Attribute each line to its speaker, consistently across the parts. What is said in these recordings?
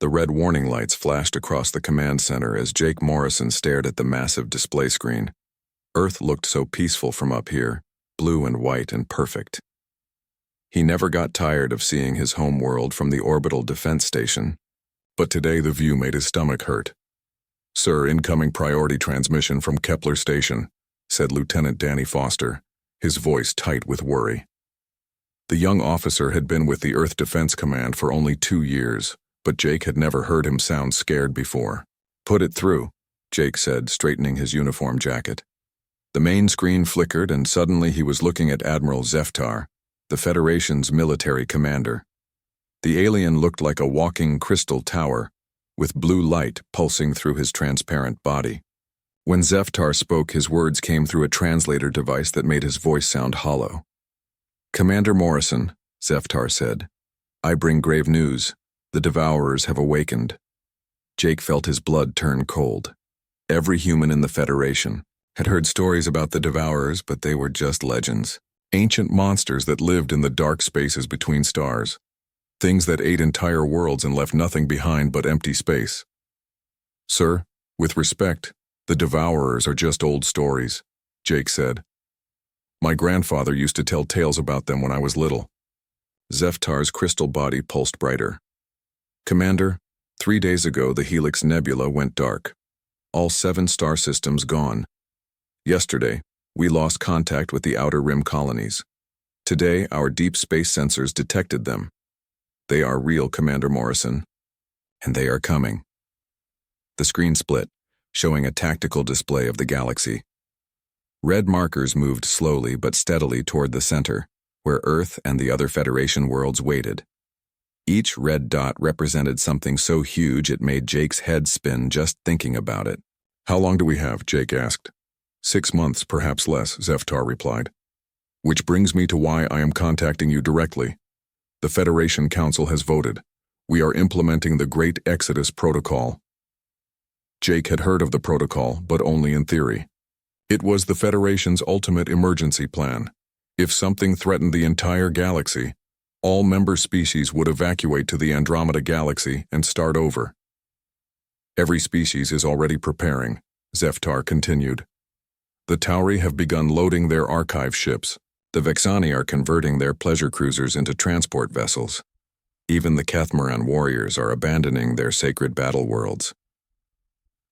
Speaker 1: The red warning lights flashed across the command center as Jake Morrison stared at the massive display screen. Earth looked so peaceful from up here, blue and white and perfect. He never got tired of seeing his home world from the orbital defense station, but today the view made his stomach hurt. "Sir, incoming priority transmission from Kepler Station," said Lieutenant Danny Foster, his voice tight with worry. The young officer had been with the Earth Defense Command for only 2 years, but Jake had never heard him sound scared before. "Put it through," Jake said, straightening his uniform jacket. The main screen flickered, and suddenly he was looking at Admiral Zeftar, the Federation's military commander. The alien looked like a walking crystal tower, with blue light pulsing through his transparent body. When Zeftar spoke, his words came through a translator device that made his voice sound hollow. "Commander Morrison," Zeftar said, "I bring grave news. The Devourers have awakened." Jake felt his blood turn cold. Every human in the Federation had heard stories about the Devourers, but they were just legends. Ancient monsters that lived in the dark spaces between stars. Things that ate entire worlds and left nothing behind but empty space. "Sir, with respect, the Devourers are just old stories," Jake said. "My grandfather used to tell tales about them when I was little." Zeftar's crystal body pulsed brighter. "Commander, 3 days ago the Helix Nebula went dark. All 7 star systems gone. Yesterday, we lost contact with the Outer Rim colonies. Today, our deep space sensors detected them. They are real, Commander Morrison. And they are coming." The screen split, showing a tactical display of the galaxy. Red markers moved slowly but steadily toward the center, where Earth and the other Federation worlds waited. Each red dot represented something so huge it made Jake's head spin just thinking about it. "How long do we have?" Jake asked. 6 months, perhaps less," Zeftar replied. "Which brings me to why I am contacting you directly. The Federation Council has voted. We are implementing the Great Exodus Protocol." Jake had heard of the protocol, but only in theory. It was the Federation's ultimate emergency plan. If something threatened the entire galaxy, all member species would evacuate to the Andromeda Galaxy and start over. "Every species is already preparing," Zeftar continued. "The Tauri have begun loading their archive ships. The Vexani are converting their pleasure cruisers into transport vessels. Even the Kathmaran warriors are abandoning their sacred battle worlds."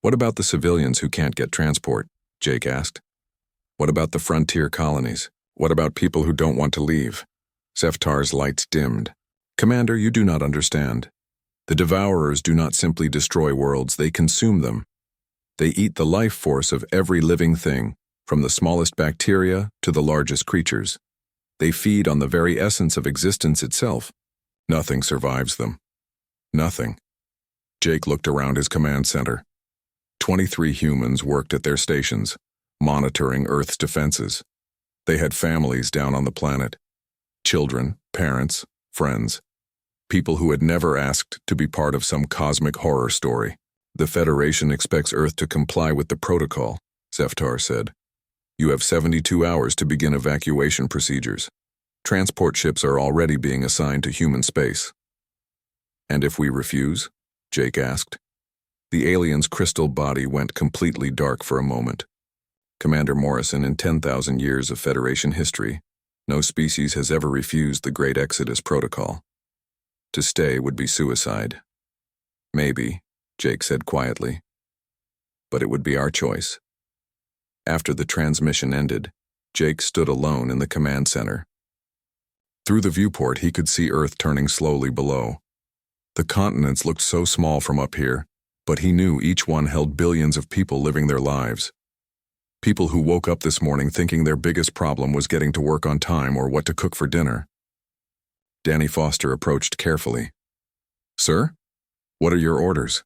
Speaker 1: "What about the civilians who can't get transport?" Jake asked. "What about the frontier colonies? What about people who don't want to leave?" Zeftar's lights dimmed. "Commander, you do not understand. The Devourers do not simply destroy worlds, they consume them. They eat the life force of every living thing, from the smallest bacteria to the largest creatures. They feed on the very essence of existence itself. Nothing survives them. Nothing." Jake looked around his command center. 23 humans worked at their stations, monitoring Earth's defenses. They had families down on the planet. Children, parents, friends. People who had never asked to be part of some cosmic horror story. "The Federation expects Earth to comply with the protocol," Zeftar said. "You have 72 hours to begin evacuation procedures. Transport ships are already being assigned to human space." "And if we refuse?" Jake asked. The alien's crystal body went completely dark for a moment. "Commander Morrison, in 10,000 years of Federation history, no species has ever refused the Great Exodus Protocol. To stay would be suicide." "Maybe," Jake said quietly. "But it would be our choice." After the transmission ended, Jake stood alone in the command center. Through the viewport, he could see Earth turning slowly below. The continents looked so small from up here, but he knew each one held billions of people living their lives. People who woke up this morning thinking their biggest problem was getting to work on time or what to cook for dinner. Danny Foster approached carefully. "Sir, what are your orders?"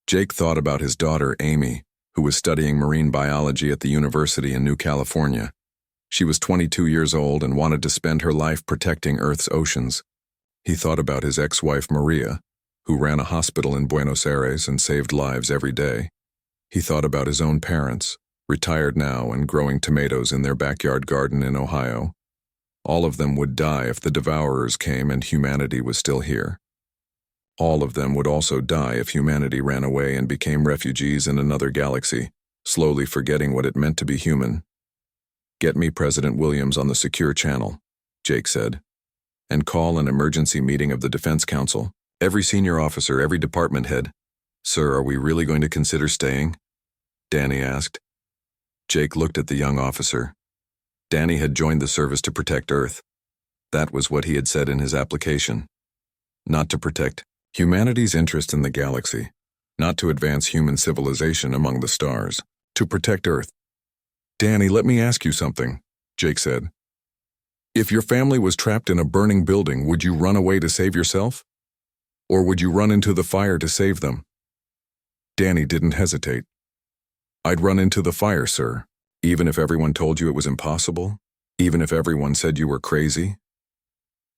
Speaker 1: Jake thought about his daughter, Amy, who was studying marine biology at the university in New California. She was 22 years old and wanted to spend her life protecting Earth's oceans. He thought about his ex-wife, Maria, who ran a hospital in Buenos Aires and saved lives every day. He thought about his own parents, retired now and growing tomatoes in their backyard garden in Ohio. All of them would die if the Devourers came and humanity was still here. All of them would also die if humanity ran away and became refugees in another galaxy, slowly forgetting what it meant to be human. "Get me President Williams on the secure channel," Jake said, "and call an emergency meeting of the Defense Council. Every senior officer, every department head." "Sir, are we really going to consider staying?" Danny asked. Jake looked at the young officer. Danny had joined the service to protect Earth. That was what he had said in his application. Not to protect humanity's interest in the galaxy, not to advance human civilization among the stars, to protect Earth. "Danny, let me ask you something," Jake said. "If your family was trapped in a burning building, would you run away to save yourself? Or would you run into the fire to save them?" Danny didn't hesitate. "I'd run into the fire, sir, even if everyone told you it was impossible, even if everyone said you were crazy."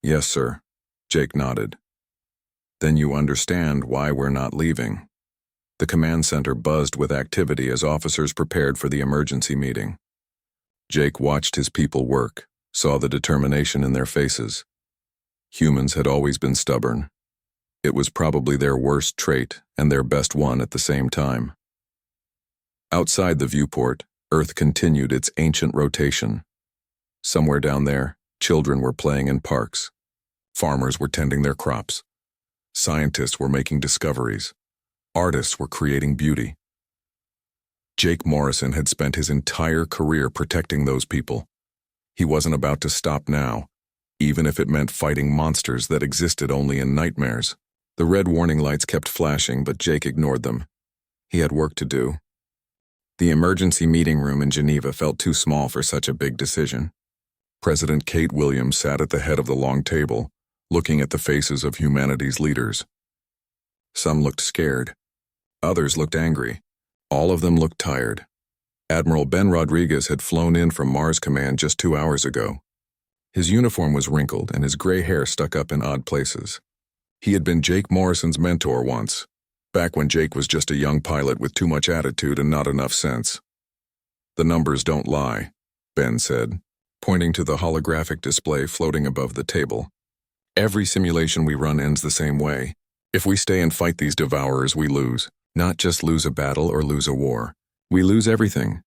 Speaker 1: "Yes, sir," Jake nodded. "Then you understand why we're not leaving." The command center buzzed with activity as officers prepared for the emergency meeting. Jake watched his people work, saw the determination in their faces. Humans had always been stubborn. It was probably their worst trait and their best one at the same time. Outside the viewport, Earth continued its ancient rotation. Somewhere down there, children were playing in parks. Farmers were tending their crops. Scientists were making discoveries. Artists were creating beauty. Jake Morrison had spent his entire career protecting those people. He wasn't about to stop now, even if it meant fighting monsters that existed only in nightmares. The red warning lights kept flashing, but Jake ignored them. He had work to do. The emergency meeting room in Geneva felt too small for such a big decision. President Kate Williams sat at the head of the long table, looking at the faces of humanity's leaders. Some looked scared. Others looked angry. All of them looked tired. Admiral Ben Rodriguez had flown in from Mars Command just 2 hours ago. His uniform was wrinkled and his gray hair stuck up in odd places. He had been Jake Morrison's mentor once, back when Jake was just a young pilot with too much attitude and not enough sense. "The numbers don't lie," Ben said, pointing to the holographic display floating above the table. "Every simulation we run ends the same way. If we stay and fight these devourers, we lose. Not just lose a battle or lose a war. We lose everything."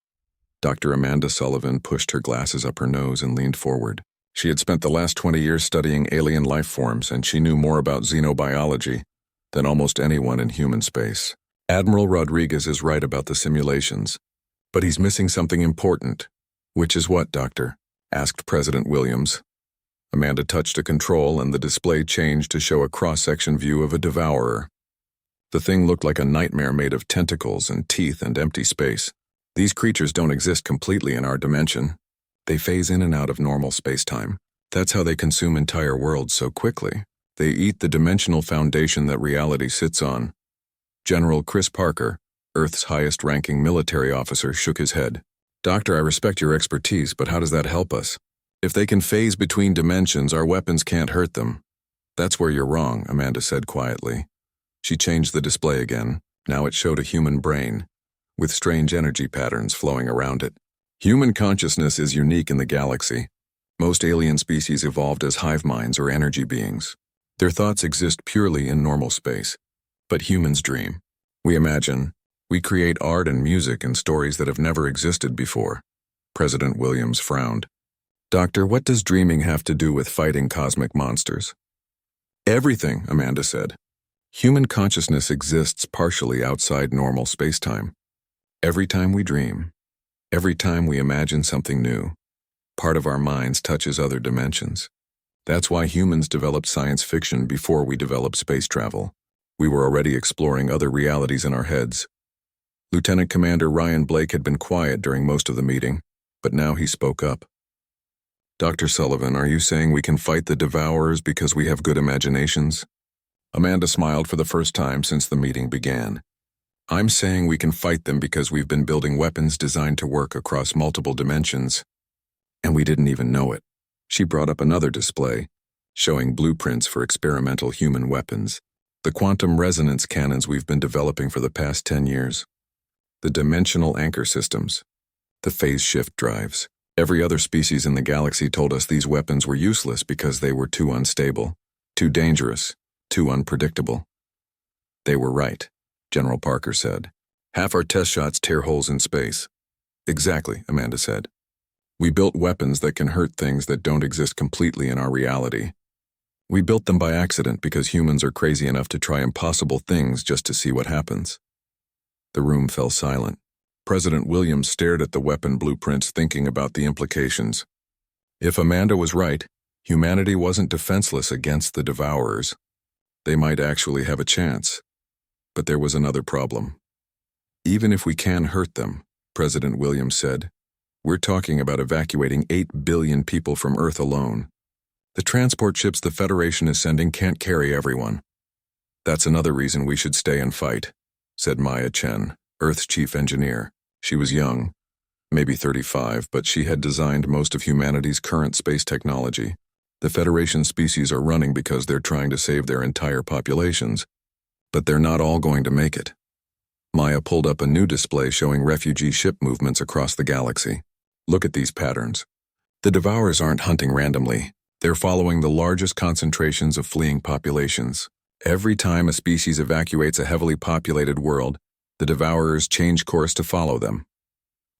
Speaker 1: Dr. Amanda Sullivan pushed her glasses up her nose and leaned forward. She had spent the last 20 years studying alien life forms, and she knew more about xenobiology than almost anyone in human space. "Admiral Rodriguez is right about the simulations, but he's missing something important." "Which is what, Doctor?" asked President Williams. Amanda touched a control and the display changed to show a cross-section view of a devourer. The thing looked like a nightmare made of tentacles and teeth and empty space. "These creatures don't exist completely in our dimension. They phase in and out of normal space-time. That's how they consume entire worlds so quickly. They eat the dimensional foundation that reality sits on." General Chris Parker, Earth's highest-ranking military officer, shook his head. "Doctor, I respect your expertise, but how does that help us? If they can phase between dimensions, our weapons can't hurt them." "That's where you're wrong," Amanda said quietly. She changed the display again. Now it showed a human brain, with strange energy patterns flowing around it. "Human consciousness is unique in the galaxy. Most alien species evolved as hive minds or energy beings. Their thoughts exist purely in normal space. But humans dream. We imagine. We create art and music and stories that have never existed before." President Williams frowned. "Doctor, what does dreaming have to do with fighting cosmic monsters?" "Everything," Amanda said. "Human consciousness exists partially outside normal spacetime. Every time we dream, every time we imagine something new, part of our minds touches other dimensions. That's why humans developed science fiction before we developed space travel. We were already exploring other realities in our heads." Lieutenant Commander Ryan Blake had been quiet during most of the meeting, but now he spoke up. "Dr. Sullivan, are you saying we can fight the devourers because we have good imaginations?" Amanda smiled for the first time since the meeting began. "I'm saying we can fight them because we've been building weapons designed to work across multiple dimensions. And we didn't even know it." She brought up another display, showing blueprints for experimental human weapons. "The quantum resonance cannons we've been developing for the past 10 years. The dimensional anchor systems. The phase shift drives. Every other species in the galaxy told us these weapons were useless because they were too unstable, too dangerous, too unpredictable. They were right, General Parker said. Half our test shots tear holes in space. Exactly, Amanda said. We built weapons that can hurt things that don't exist completely in our reality. We built them by accident because humans are crazy enough to try impossible things just to see what happens. The room fell silent. President Williams stared at the weapon blueprints, thinking about the implications. If Amanda was right, humanity wasn't defenseless against the Devourers. They might actually have a chance. But there was another problem. Even if we can hurt them, President Williams said, we're talking about evacuating 8 billion people from Earth alone. The transport ships the Federation is sending can't carry everyone. That's another reason we should stay and fight, said Maya Chen, Earth's chief engineer. She was young, maybe 35, but she had designed most of humanity's current space technology. The Federation species are running because they're trying to save their entire populations, but they're not all going to make it. Maya pulled up a new display showing refugee ship movements across the galaxy. Look at these patterns. The Devourers aren't hunting randomly. They're following the largest concentrations of fleeing populations. Every time a species evacuates a heavily populated world, the Devourers change course to follow them.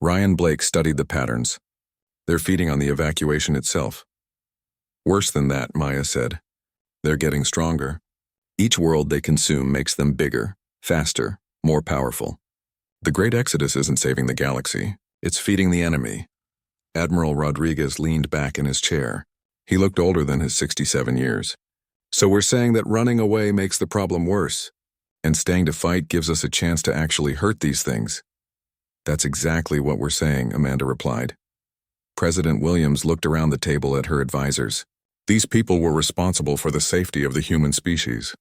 Speaker 1: Ryan Blake studied the patterns. They're feeding on the evacuation itself. Worse than that, Maya said. They're getting stronger. Each world they consume makes them bigger, faster, more powerful. The Great Exodus isn't saving the galaxy. It's feeding the enemy. Admiral Rodriguez leaned back in his chair. He looked older than his 67 years. So we're saying that running away makes the problem worse, and staying to fight gives us a chance to actually hurt these things. That's exactly what we're saying, Amanda replied. President Williams looked around the table at her advisors. These people were responsible for the safety of the human species.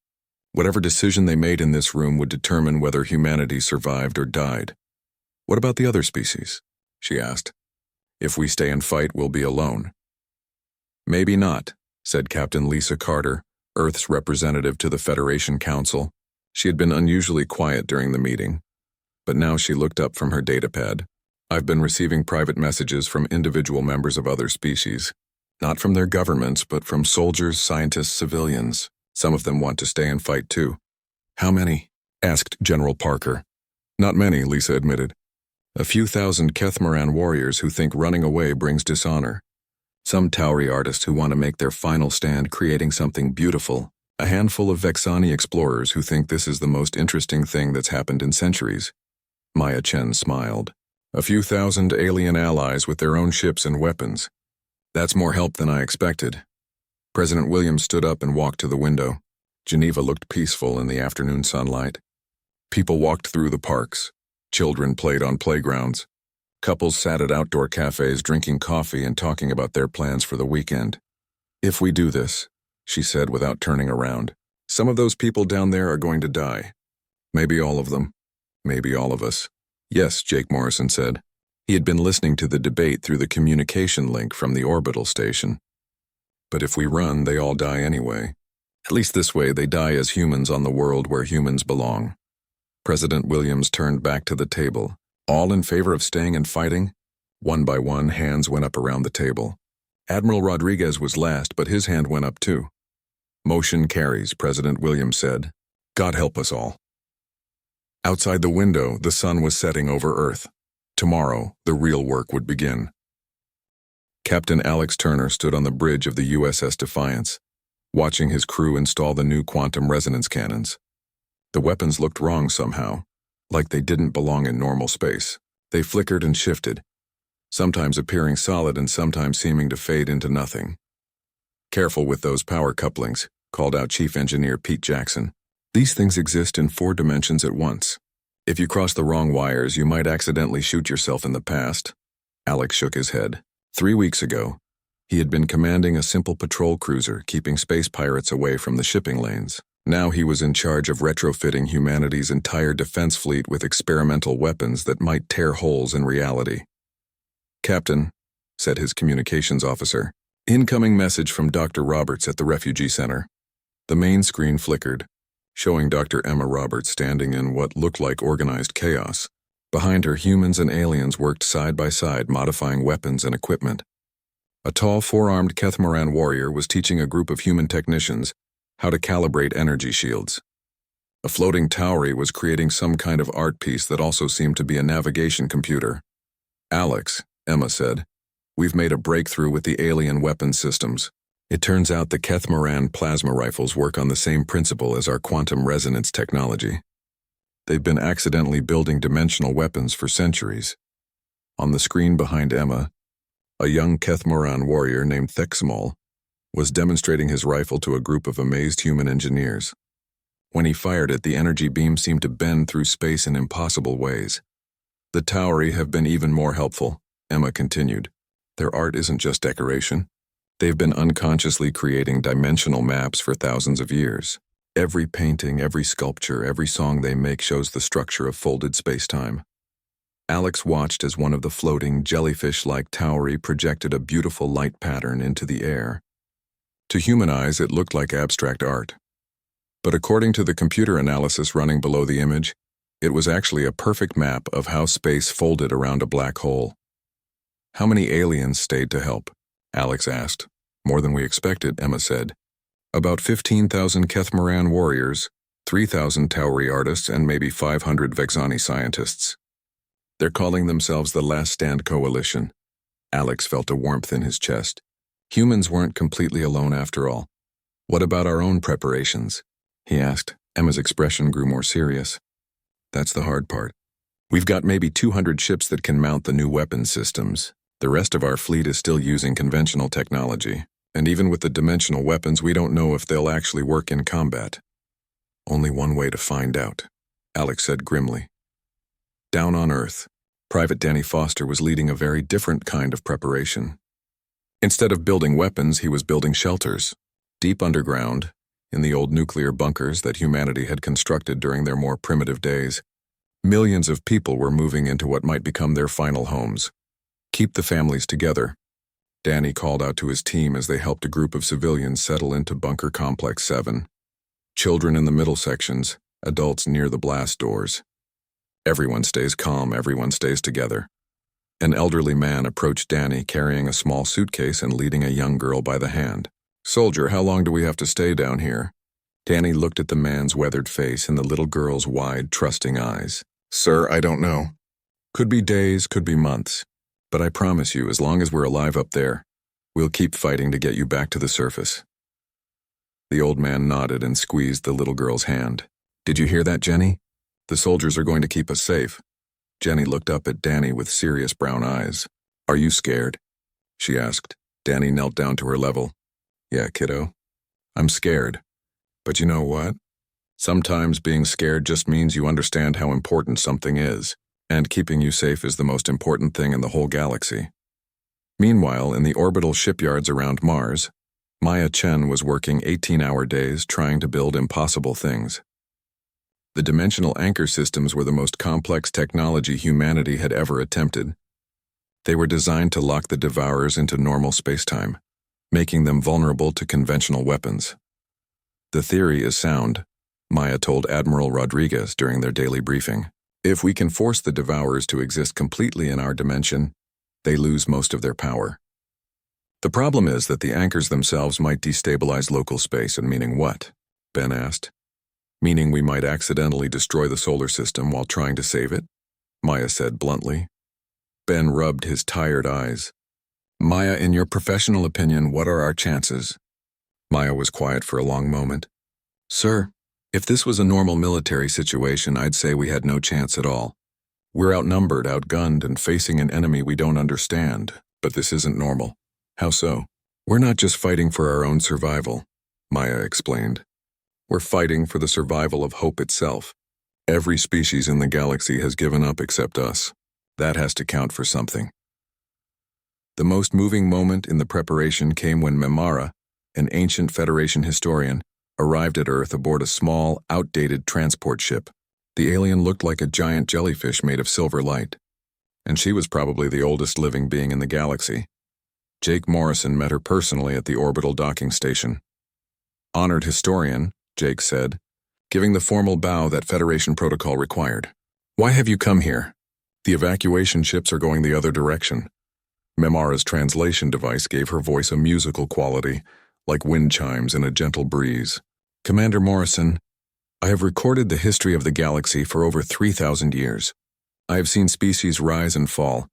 Speaker 1: Whatever decision they made in this room would determine whether humanity survived or died. What about the other species? She asked. If we stay and fight, we'll be alone. Maybe not, said Captain Lisa Carter, Earth's representative to the Federation Council. She had been unusually quiet during the meeting, but now she looked up from her datapad. I've been receiving private messages from individual members of other species, not from their governments, but from soldiers, scientists, civilians. Some of them want to stay and fight too. How many? Asked General Parker. Not many, Lisa admitted. A few thousand Kethmaran warriors who think running away brings dishonor. Some Tauri artists who want to make their final stand creating something beautiful. A handful of Vexani explorers who think this is the most interesting thing that's happened in centuries. Maya Chen smiled. A few thousand alien allies with their own ships and weapons. That's more help than I expected. President Williams stood up and walked to the window. Geneva looked peaceful in the afternoon sunlight. People walked through the parks. Children played on playgrounds. Couples sat at outdoor cafes drinking coffee and talking about their plans for the weekend. If we do this, she said without turning around, some of those people down there are going to die. Maybe all of them. Maybe all of us. Yes, Jake Morrison said. He had been listening to the debate through the communication link from the orbital station. But if we run, they all die anyway. At least this way they die as humans on the world where humans belong. President Williams turned back to the table. All in favor of staying and fighting? One by one, hands went up around the table. Admiral Rodriguez was last, but his hand went up too. Motion carries, President Williams said. God help us all. Outside the window, the sun was setting over Earth. Tomorrow, the real work would begin. Captain Alex Turner stood on the bridge of the USS Defiance, watching his crew install the new quantum resonance cannons. The weapons looked wrong somehow, like they didn't belong in normal space. They flickered and shifted, sometimes appearing solid and sometimes seeming to fade into nothing. Careful with those power couplings, called out Chief Engineer Pete Jackson. These things exist in 4 dimensions at once. If you cross the wrong wires, you might accidentally shoot yourself in the past. Alex shook his head. 3 weeks ago, he had been commanding a simple patrol cruiser, keeping space pirates away from the shipping lanes. Now he was in charge of retrofitting humanity's entire defense fleet with experimental weapons that might tear holes in reality. Captain, said his communications officer, incoming message from Dr. Roberts at the refugee center. The main screen flickered, showing Dr. Emma Roberts standing in what looked like organized chaos. Behind her, humans and aliens worked side by side, modifying weapons and equipment. A tall, 4-armed Kethmaran warrior was teaching a group of human technicians how to calibrate energy shields. A floating towery was creating some kind of art piece that also seemed to be a navigation computer. "Alex," Emma said, "we've made a breakthrough with the alien weapons systems. It turns out the Kethmaran plasma rifles work on the same principle as our quantum resonance technology. They've been accidentally building dimensional weapons for centuries." On the screen behind Emma, a young Kethmaran warrior named Thexmol was demonstrating his rifle to a group of amazed human engineers. When he fired it, the energy beam seemed to bend through space in impossible ways. "The towery have been even more helpful," Emma continued. "Their art isn't just decoration. They've been unconsciously creating dimensional maps for thousands of years. Every painting, every sculpture, every song they make shows the structure of folded space-time." Alex watched as one of the floating, jellyfish-like towery projected a beautiful light pattern into the air. To human eyes, it looked like abstract art. But according to the computer analysis running below the image, it was actually a perfect map of how space folded around a black hole. "How many aliens stayed to help?" Alex asked. "More than we expected," Emma said. "About 15,000 Kethmaran warriors, 3,000 towery artists, and maybe 500 Vexani scientists. They're calling themselves the Last Stand Coalition." Alex felt a warmth in his chest. Humans weren't completely alone after all. "What about our own preparations?" he asked. Emma's expression grew more serious. "That's the hard part. We've got maybe 200 ships that can mount the new weapons systems. The rest of our fleet is still using conventional technology, and even with the dimensional weapons, we don't know if they'll actually work in combat." "Only one way to find out," Alex said grimly. Down on Earth, Private Danny Foster was leading a very different kind of preparation. Instead of building weapons, he was building shelters, deep underground, in the old nuclear bunkers that humanity had constructed during their more primitive days. Millions of people were moving into what might become their final homes. "Keep the families together," Danny called out to his team as they helped a group of civilians settle into Bunker Complex 7. Children in the middle sections, adults near the blast doors. "Everyone stays calm, everyone stays together." An elderly man approached Danny carrying a small suitcase and leading a young girl by the hand. "Soldier, how long do we have to stay down here?" Danny looked at the man's weathered face and the little girl's wide, trusting eyes. "Sir, I don't know. Could be days, could be months. But I promise you, as long as we're alive up there, we'll keep fighting to get you back to the surface." The old man nodded and squeezed the little girl's hand. "Did you hear that, Jenny? The soldiers are going to keep us safe." Jenny looked up at Danny with serious brown eyes. "Are you scared?" she asked. Danny knelt down to her level. "Yeah, kiddo. I'm scared. But you know what? Sometimes being scared just means you understand how important something is, and keeping you safe is the most important thing in the whole galaxy." Meanwhile, in the orbital shipyards around Mars, Maya Chen was working 18-hour days trying to build impossible things. The dimensional anchor systems were the most complex technology humanity had ever attempted. They were designed to lock the Devourers into normal spacetime, making them vulnerable to conventional weapons. "The theory is sound," Maya told Admiral Rodriguez during their daily briefing. "If we can force the Devourers to exist completely in our dimension, they lose most of their power. The problem is that the anchors themselves might destabilize local space." "And meaning what?" Ben asked. "Meaning we might accidentally destroy the solar system while trying to save it," Maya said bluntly. Ben rubbed his tired eyes. "Maya, in your professional opinion, what are our chances?" Maya was quiet for a long moment. "Sir, if this was a normal military situation, I'd say we had no chance at all. We're outnumbered, outgunned, and facing an enemy we don't understand. But this isn't normal." "How so?" "We're not just fighting for our own survival," Maya explained. "We're fighting for the survival of hope itself. Every species in the galaxy has given up except us. That has to count for something." The most moving moment in the preparation came when Memara, an ancient Federation historian, arrived at Earth aboard a small, outdated transport ship. The alien looked like a giant jellyfish made of silver light, and she was probably the oldest living being in the galaxy. Jake Morrison met her personally at the orbital docking station. "Honored historian," Jake said, giving the formal bow that Federation protocol required. "Why have you come here?" "The evacuation ships are going the other direction." Memara's translation device gave her voice a musical quality, like wind chimes in a gentle breeze. "Commander Morrison, I have recorded the history of the galaxy for over 3,000 years. I have seen species rise and fall,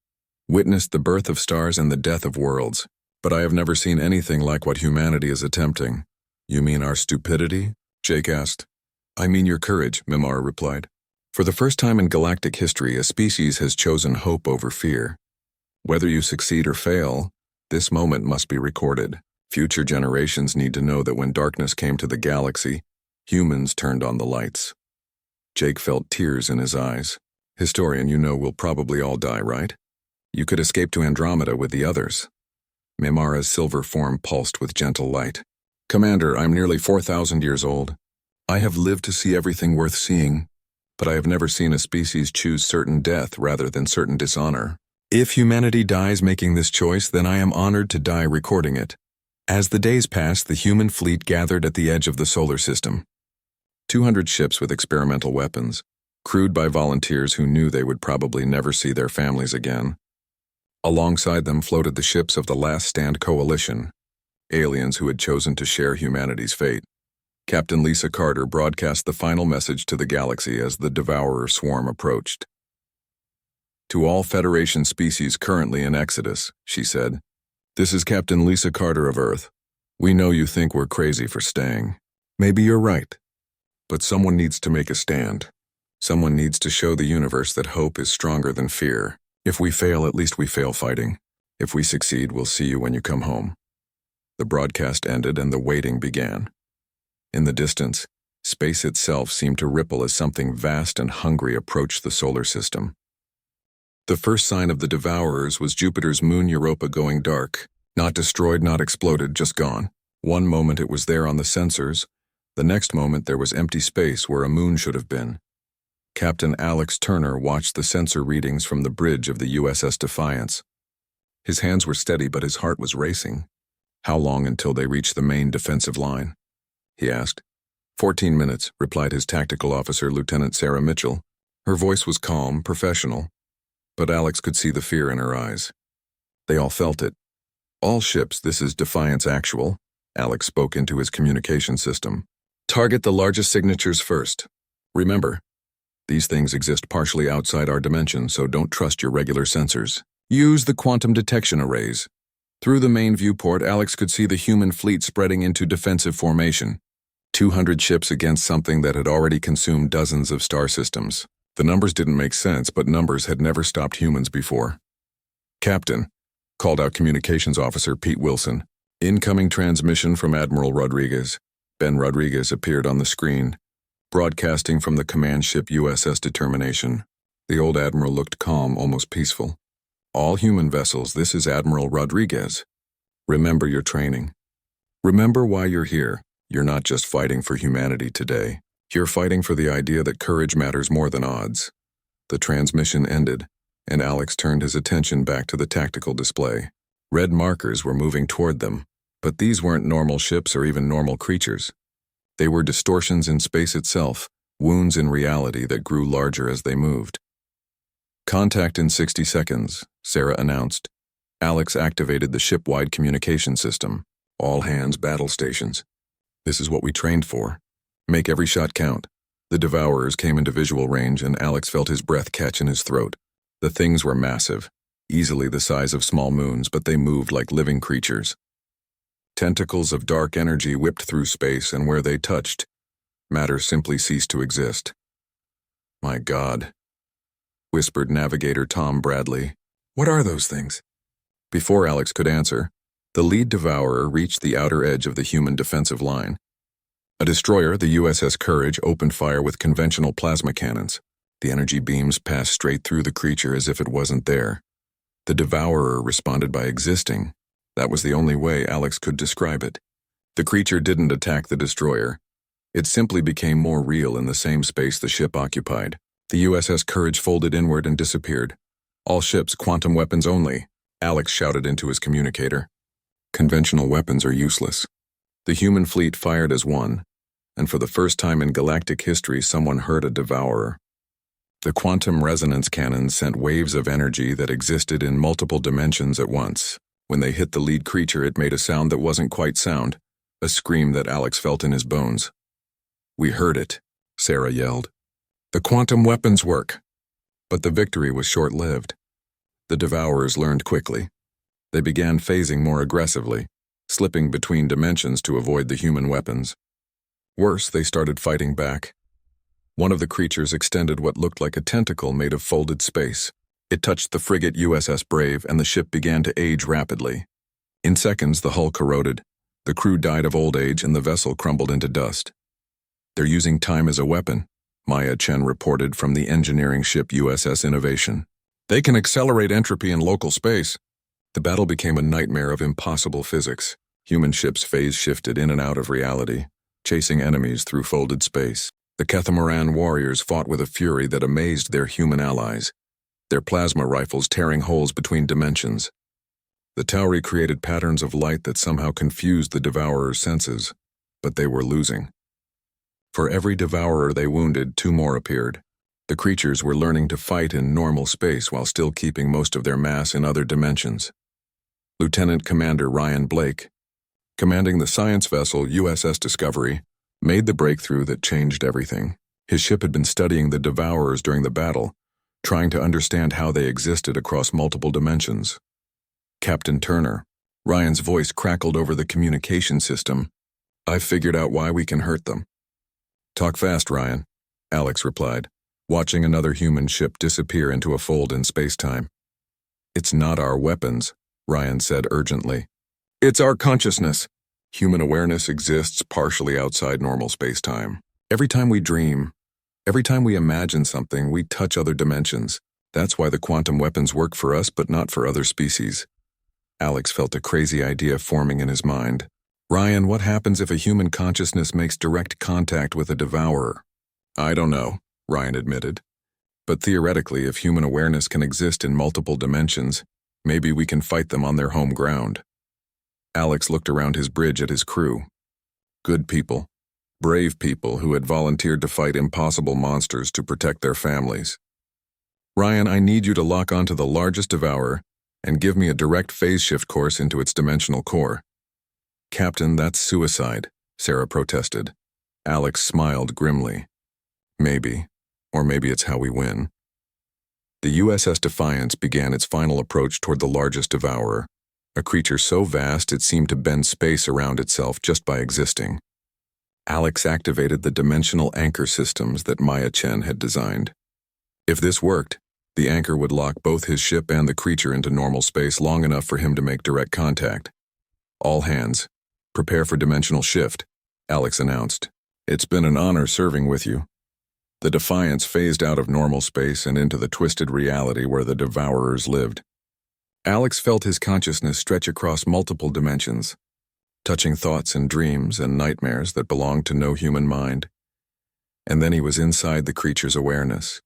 Speaker 1: witnessed the birth of stars and the death of worlds, but I have never seen anything like what humanity is attempting. You mean our stupidity? Jake asked. I mean your courage, Mimar replied. For the first time in galactic history, a species has chosen hope over fear. Whether you succeed or fail, this moment must be recorded. Future generations need to know that when darkness came to the galaxy, humans turned on the lights. Jake felt tears in his eyes. Historian, you know we'll probably all die, right? You could escape to Andromeda with the others. Mimara's silver form pulsed with gentle light. Commander, I'm nearly 4,000 years old. I have lived to see everything worth seeing, but I have never seen a species choose certain death rather than certain dishonor. If humanity dies making this choice, then I am honored to die recording it. As the days passed, the human fleet gathered at the edge of the solar system. 200 ships with experimental weapons, crewed by volunteers who knew they would probably never see their families again. Alongside them floated the ships of the Last Stand Coalition, aliens who had chosen to share humanity's fate. Captain Lisa Carter broadcast the final message to the galaxy as the Devourer swarm approached. To all Federation species currently in Exodus, she said, this is Captain Lisa Carter of Earth. We know you think we're crazy for staying. Maybe you're right. But someone needs to make a stand. Someone needs to show the universe that hope is stronger than fear. If we fail, at least we fail fighting. If we succeed, we'll see you when you come home. The broadcast ended and the waiting began. In the distance, space itself seemed to ripple as something vast and hungry approached the solar system. The first sign of the Devourers was Jupiter's moon Europa going dark. Not destroyed, not exploded, just gone. One moment it was there on the sensors. The next moment there was empty space where a moon should have been. Captain Alex Turner watched the sensor readings from the bridge of the USS Defiance. His hands were steady, but his heart was racing. How long until they reached the main defensive line? He asked. 14 minutes, replied his tactical officer, Lieutenant Sarah Mitchell. Her voice was calm, professional, but Alex could see the fear in her eyes. They all felt it. All ships, this is Defiance Actual, Alex spoke into his communication system. Target the largest signatures first. Remember, these things exist partially outside our dimension, so don't trust your regular sensors. Use the quantum detection arrays. Through the main viewport, Alex could see the human fleet spreading into defensive formation. 200 ships against something that had already consumed dozens of star systems. The numbers didn't make sense, but numbers had never stopped humans before. Captain, called out Communications Officer Pete Wilson. Incoming transmission from Admiral Rodriguez. Ben Rodriguez appeared on the screen, broadcasting from the command ship USS Determination. The old admiral looked calm, almost peaceful. All human vessels, this is Admiral Rodriguez. Remember your training. Remember why you're here. You're not just fighting for humanity today. You're fighting for the idea that courage matters more than odds. The transmission ended, and Alex turned his attention back to the tactical display. Red markers were moving toward them, but these weren't normal ships or even normal creatures. They were distortions in space itself, wounds in reality that grew larger as they moved. Contact in 60 seconds, Sarah announced. Alex activated the ship-wide communication system. All hands battle stations. This is what we trained for. Make every shot count. The Devourers came into visual range and Alex felt his breath catch in his throat. The things were massive, easily the size of small moons, but they moved like living creatures. Tentacles of dark energy whipped through space, and where they touched, matter simply ceased to exist. My God, whispered Navigator Tom Bradley. What are those things? Before Alex could answer, the lead Devourer reached the outer edge of the human defensive line. A destroyer, the USS Courage, opened fire with conventional plasma cannons. The energy beams passed straight through the creature as if it wasn't there. The Devourer responded by existing. That was the only way Alex could describe it. The creature didn't attack the destroyer. It simply became more real in the same space the ship occupied. The USS Courage folded inward and disappeared. All ships, quantum weapons only, Alex shouted into his communicator. Conventional weapons are useless. The human fleet fired as one, and for the first time in galactic history, someone heard a Devourer. The quantum resonance cannons sent waves of energy that existed in multiple dimensions at once. When they hit the lead creature, it made a sound that wasn't quite sound, a scream that Alex felt in his bones. We heard it. Sarah yelled. "The quantum weapons work!" But the victory was short-lived. The Devourers learned quickly. They began phasing more aggressively, slipping between dimensions to avoid the human weapons. Worse, they started fighting back. One of the creatures extended what looked like a tentacle made of folded space. It touched the frigate USS Brave, and the ship began to age rapidly. In seconds, the hull corroded, the crew died of old age, and the vessel crumbled into dust. "They're using time as a weapon," Maya Chen reported from the engineering ship USS Innovation. "They can accelerate entropy in local space." The battle became a nightmare of impossible physics. Human ships phase shifted in and out of reality, chasing enemies through folded space. The Catamaran warriors fought with a fury that amazed their human allies, their plasma rifles tearing holes between dimensions. The Tauri created patterns of light that somehow confused the Devourer's senses, but they were losing. For every Devourer they wounded, two more appeared. The creatures were learning to fight in normal space while still keeping most of their mass in other dimensions. Lieutenant Commander Ryan Blake, commanding the science vessel USS Discovery, made the breakthrough that changed everything. His ship had been studying the Devourers during the battle, trying to understand how they existed across multiple dimensions. "Captain Turner," Ryan's voice crackled over the communication system, "I've figured out why we can hurt them." "Talk fast, Ryan," Alex replied, watching another human ship disappear into a fold in space-time. "It's not our weapons," Ryan said urgently. "It's our consciousness. Human awareness exists partially outside normal space-time. Every time we dream, every time we imagine something, we touch other dimensions. That's why the quantum weapons work for us but not for other species." Alex felt a crazy idea forming in his mind. "Ryan, what happens if a human consciousness makes direct contact with a devourer?" "I don't know," Ryan admitted. "But theoretically, if human awareness can exist in multiple dimensions, maybe we can fight them on their home ground." Alex looked around his bridge at his crew. Good people, brave people who had volunteered to fight impossible monsters to protect their families. "Ryan, I need you to lock onto the largest devourer and give me a direct phase shift course into its dimensional core." "Captain, that's suicide," Sarah protested. Alex smiled grimly. "Maybe, or maybe it's how we win." The USS Defiance began its final approach toward the largest devourer, a creature so vast it seemed to bend space around itself just by existing. Alex activated the dimensional anchor systems that Maya Chen had designed. If this worked, the anchor would lock both his ship and the creature into normal space long enough for him to make direct contact. "All hands, prepare for dimensional shift," Alex announced. "It's been an honor serving with you." The Defiance phased out of normal space and into the twisted reality where the Devourers lived. Alex felt his consciousness stretch across multiple dimensions, touching thoughts and dreams and nightmares that belonged to no human mind. And then he was inside the creature's awareness.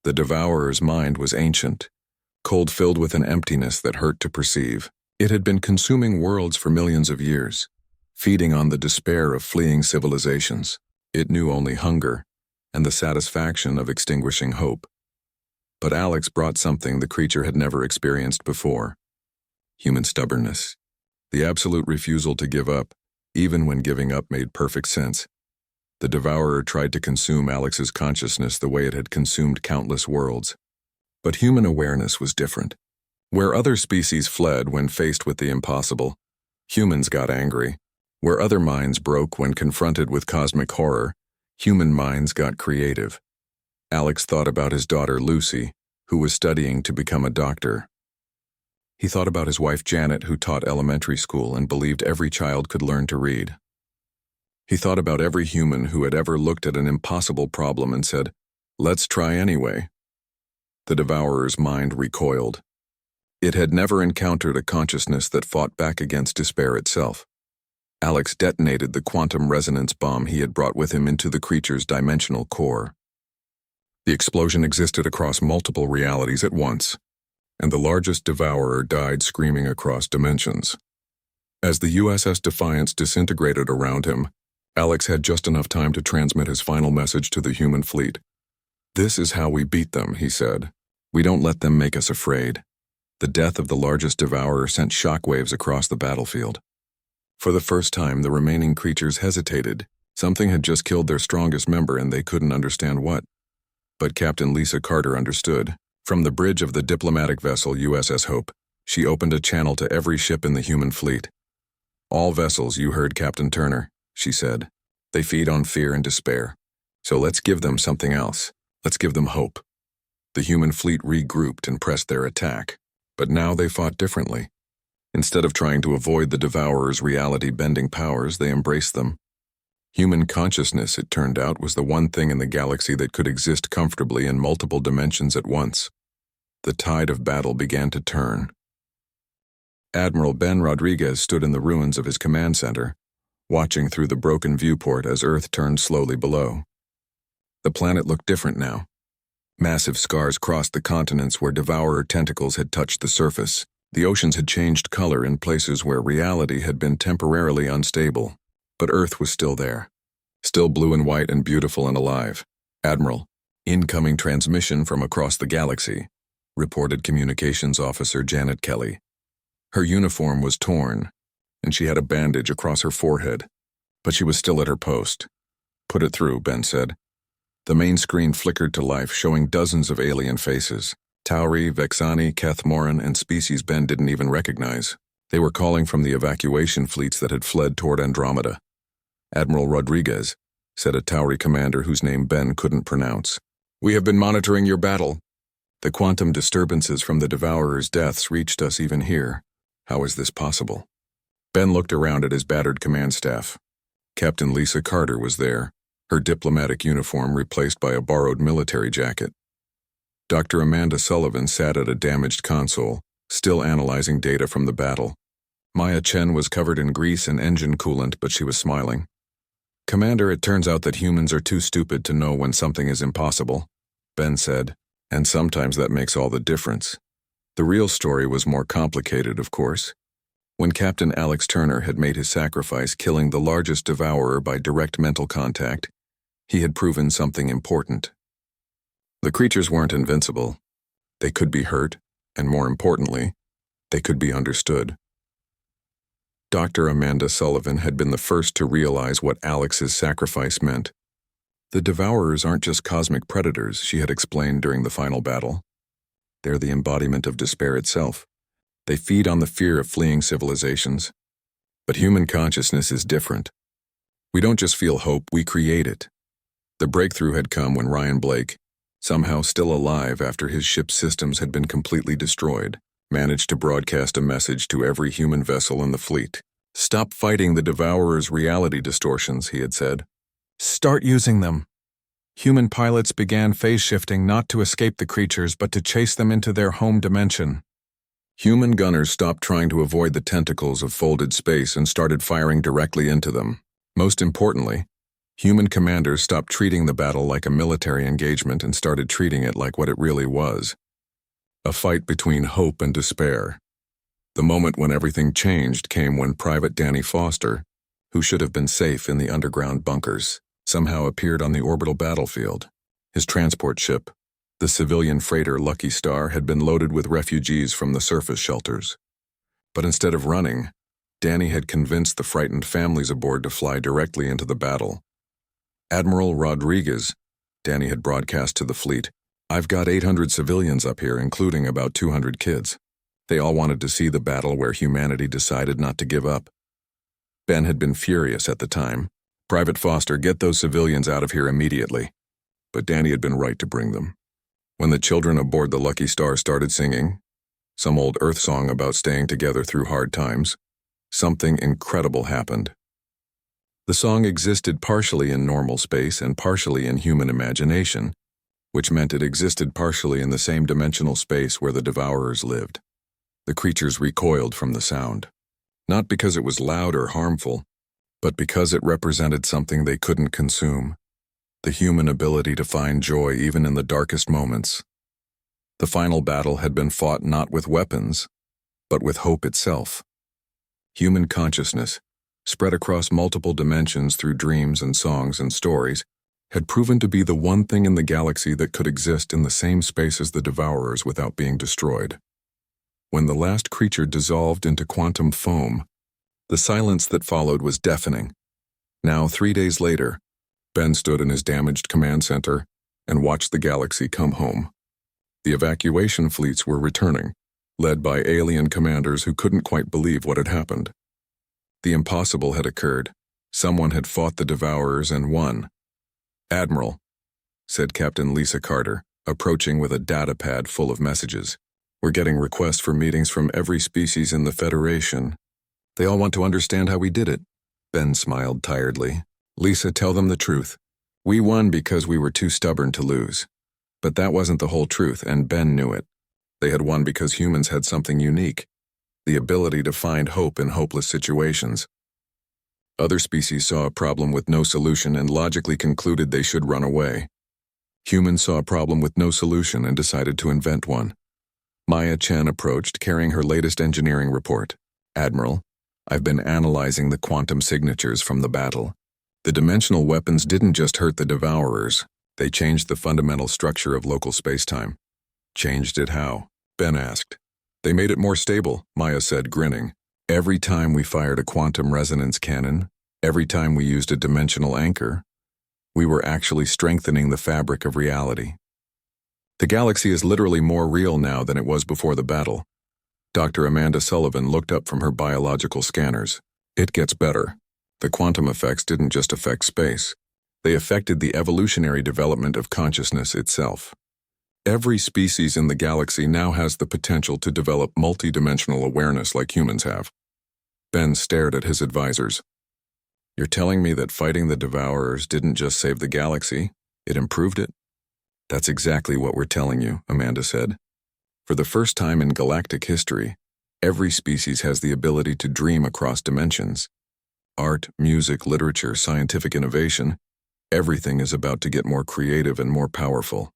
Speaker 1: The Devourer's mind was ancient, cold-filled with an emptiness that hurt to perceive. It had been consuming worlds for millions of years, feeding on the despair of fleeing civilizations. It knew only hunger and the satisfaction of extinguishing hope. But Alex brought something the creature had never experienced before: human stubbornness, the absolute refusal to give up, even when giving up made perfect sense. The Devourer tried to consume Alex's consciousness the way it had consumed countless worlds. But human awareness was different. Where other species fled when faced with the impossible, humans got angry. Where other minds broke when confronted with cosmic horror, human minds got creative. Alex thought about his daughter Lucy, who was studying to become a doctor. He thought about his wife Janet, who taught elementary school and believed every child could learn to read. He thought about every human who had ever looked at an impossible problem and said, "Let's try anyway." The Devourer's mind recoiled. It had never encountered a consciousness that fought back against despair itself. Alex detonated the quantum resonance bomb he had brought with him into the creature's dimensional core. The explosion existed across multiple realities at once, and the largest devourer died screaming across dimensions. As the USS Defiance disintegrated around him, Alex had just enough time to transmit his final message to the human fleet. "This is how we beat them," he said. "We don't let them make us afraid." The death of the largest devourer sent shockwaves across the battlefield. For the first time, the remaining creatures hesitated, Something had just killed their strongest member and they couldn't understand what. But Captain Lisa Carter understood. From the bridge of the diplomatic vessel USS Hope, she opened a channel to every ship in the human fleet. "All vessels, you heard Captain Turner," she said. "They feed on fear and despair. So let's give them something else. Let's give them hope." The human fleet regrouped and pressed their attack. But now they fought differently. Instead of trying to avoid the Devourer's reality-bending powers, they embraced them. Human consciousness, it turned out, was the one thing in the galaxy that could exist comfortably in multiple dimensions at once. The tide of battle began to turn. Admiral Ben Rodriguez stood in the ruins of his command center, watching through the broken viewport as Earth turned slowly below. The planet looked different now. Massive scars crossed the continents where Devourer tentacles had touched the surface. The oceans had changed color in places where reality had been temporarily unstable. But Earth was still there. Still blue and white and beautiful and alive. "Admiral, incoming transmission from across the galaxy," reported Communications Officer Janet Kelly. Her uniform was torn, and she had a bandage across her forehead, but she was still at her post. "Put it through," Ben said. The main screen flickered to life, showing dozens of alien faces. Tauri, Vexani, Keth Moran, and species Ben didn't even recognize. They were calling from the evacuation fleets that had fled toward Andromeda. "Admiral Rodriguez," said a Tauri commander whose name Ben couldn't pronounce. "We have been monitoring your battle. The quantum disturbances from the Devourer's deaths reached us even here. How is this possible?" Ben looked around at his battered command staff. Captain Lisa Carter was there, her diplomatic uniform replaced by a borrowed military jacket. Dr. Amanda Sullivan sat at a damaged console, still analyzing data from the battle. Maya Chen was covered in grease and engine coolant, but she was smiling. "Commander, it turns out that humans are too stupid to know when something is impossible," Ben said, "and sometimes that makes all the difference." The real story was more complicated, of course. When Captain Alex Turner had made his sacrifice, killing the largest devourer by direct mental contact, he had proven something important. The creatures weren't invincible. They could be hurt, and more importantly, they could be understood. Dr. Amanda Sullivan had been the first to realize what Alex's sacrifice meant. The Devourers aren't just cosmic predators, she had explained during the final battle. They're the embodiment of despair itself. They feed on the fear of fleeing civilizations. But human consciousness is different. We don't just feel hope, we create it. The breakthrough had come when Ryan Blake, somehow still alive after his ship's systems had been completely destroyed, managed to broadcast a message to every human vessel in the fleet. "Stop fighting the Devourer's reality distortions," he had said. "Start using them." Human pilots began phase shifting not to escape the creatures but to chase them into their home dimension. Human gunners stopped trying to avoid the tentacles of folded space and started firing directly into them. Most importantly, human commanders stopped treating the battle like a military engagement and started treating it like what it really was. A fight between hope and despair. The moment when everything changed came when Private Danny Foster, who should have been safe in the underground bunkers, somehow appeared on the orbital battlefield. His transport ship, the civilian freighter Lucky Star, had been loaded with refugees from the surface shelters. But instead of running, Danny had convinced the frightened families aboard to fly directly into the battle. "Admiral Rodriguez," Danny had broadcast to the fleet, "I've got 800 civilians up here, including about 200 kids. They all wanted to see the battle where humanity decided not to give up." Ben had been furious at the time. "Private Foster, get those civilians out of here immediately." But Danny had been right to bring them. When the children aboard the Lucky Star started singing, some old Earth song about staying together through hard times, something incredible happened. The song existed partially in normal space and partially in human imagination, which meant it existed partially in the same dimensional space where the Devourers lived. The creatures recoiled from the sound, not because it was loud or harmful, but because it represented something they couldn't consume, the human ability to find joy even in the darkest moments. The final battle had been fought not with weapons, but with hope itself. Human consciousness, spread across multiple dimensions through dreams and songs and stories, had proven to be the one thing in the galaxy that could exist in the same space as the Devourers without being destroyed. When the last creature dissolved into quantum foam, the silence that followed was deafening. Now, 3 days later, Ben stood in his damaged command center and watched the galaxy come home. The evacuation fleets were returning, led by alien commanders who couldn't quite believe what had happened. The impossible had occurred. Someone had fought the Devourers and won. "Admiral," said Captain Lisa Carter, approaching with a data pad full of messages. "We're getting requests for meetings from every species in the Federation. They all want to understand how we did it." Ben smiled tiredly. "Lisa, tell them the truth. We won because we were too stubborn to lose." But that wasn't the whole truth, and Ben knew it. They had won because humans had something unique, the ability to find hope in hopeless situations. Other species saw a problem with no solution and logically concluded they should run away. Humans saw a problem with no solution and decided to invent one. Maya Chen approached, carrying her latest engineering report. "Admiral, I've been analyzing the quantum signatures from the battle. The dimensional weapons didn't just hurt the Devourers, they changed the fundamental structure of local spacetime." "Changed it how?" Ben asked. "They made it more stable," Maya said, grinning. "Every time we fired a quantum resonance cannon, every time we used a dimensional anchor, we were actually strengthening the fabric of reality. The galaxy is literally more real now than it was before the battle." Dr. Amanda Sullivan looked up from her biological scanners. "It gets better. The quantum effects didn't just affect space. They affected the evolutionary development of consciousness itself. Every species in the galaxy now has the potential to develop multidimensional awareness like humans have." Ben stared at his advisors. "You're telling me that fighting the Devourers didn't just save the galaxy, it improved it?" "That's exactly what we're telling you," Amanda said. "For the first time in galactic history, every species has the ability to dream across dimensions. Art, music, literature, scientific innovation, everything is about to get more creative and more powerful."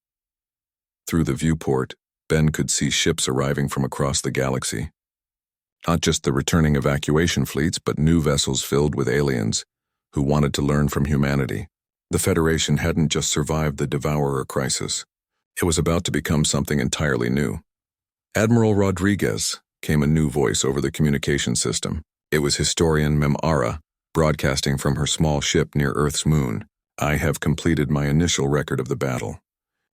Speaker 1: Through the viewport, Ben could see ships arriving from across the galaxy. Not just the returning evacuation fleets, but new vessels filled with aliens who wanted to learn from humanity. The Federation hadn't just survived the Devourer crisis. It was about to become something entirely new. "Admiral Rodriguez," came a new voice over the communication system. It was historian Memara, broadcasting from her small ship near Earth's moon. "I have completed my initial record of the battle.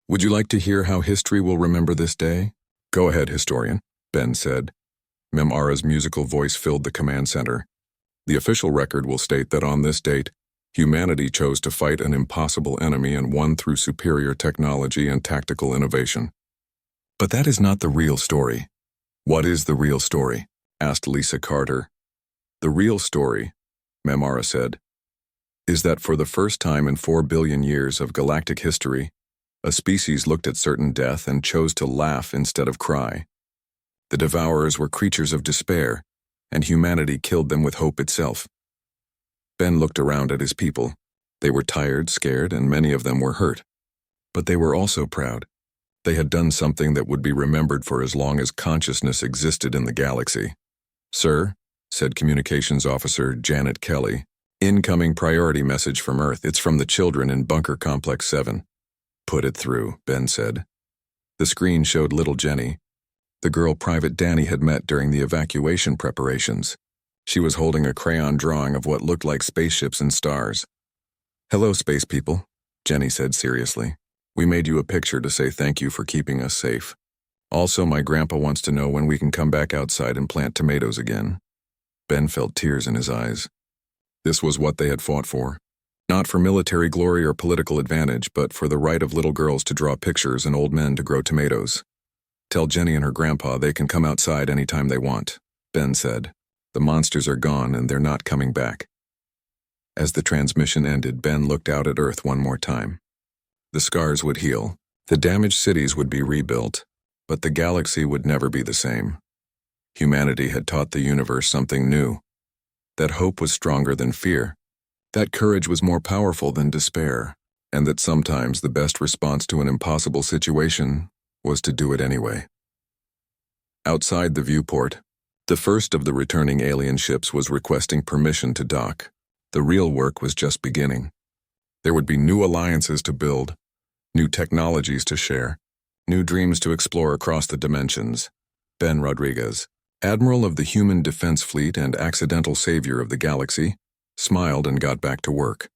Speaker 1: Would you like to hear how history will remember this day?" "Go ahead, historian," Ben said. Memara's musical voice filled the command center. "The official record will state that on this date, humanity chose to fight an impossible enemy and won through superior technology and tactical innovation." "But that is not the real story." "What is the real story?" asked Lisa Carter. "The real story," Memara said, "is that for the first time in 4 billion years of galactic history, a species looked at certain death and chose to laugh instead of cry. The Devourers were creatures of despair, and humanity killed them with hope itself." Ben looked around at his people. They were tired, scared, and many of them were hurt. But they were also proud. They had done something that would be remembered for as long as consciousness existed in the galaxy. "Sir," said Communications Officer Janet Kelly, "incoming priority message from Earth. It's from the children in Bunker Complex 7. "Put it through," Ben said. The screen showed little Jenny, the girl Private Danny had met during the evacuation preparations. She was holding a crayon drawing of what looked like spaceships and stars. "Hello, space people," Jenny said seriously. "We made you a picture to say thank you for keeping us safe. Also, my grandpa wants to know when we can come back outside and plant tomatoes again." Ben felt tears in his eyes. This was what they had fought for. Not for military glory or political advantage, but for the right of little girls to draw pictures and old men to grow tomatoes. "Tell Jenny and her grandpa they can come outside anytime they want," Ben said. "The monsters are gone and they're not coming back." As the transmission ended, Ben looked out at Earth one more time. The scars would heal, the damaged cities would be rebuilt, but the galaxy would never be the same. Humanity had taught the universe something new. That hope was stronger than fear. That courage was more powerful than despair, and that sometimes the best response to an impossible situation was to do it anyway. Outside the viewport, the first of the returning alien ships was requesting permission to dock. The real work was just beginning. There would be new alliances to build, new technologies to share, new dreams to explore across the dimensions. Ben Rodriguez, Admiral of the Human Defense Fleet and accidental savior of the galaxy, smiled and got back to work.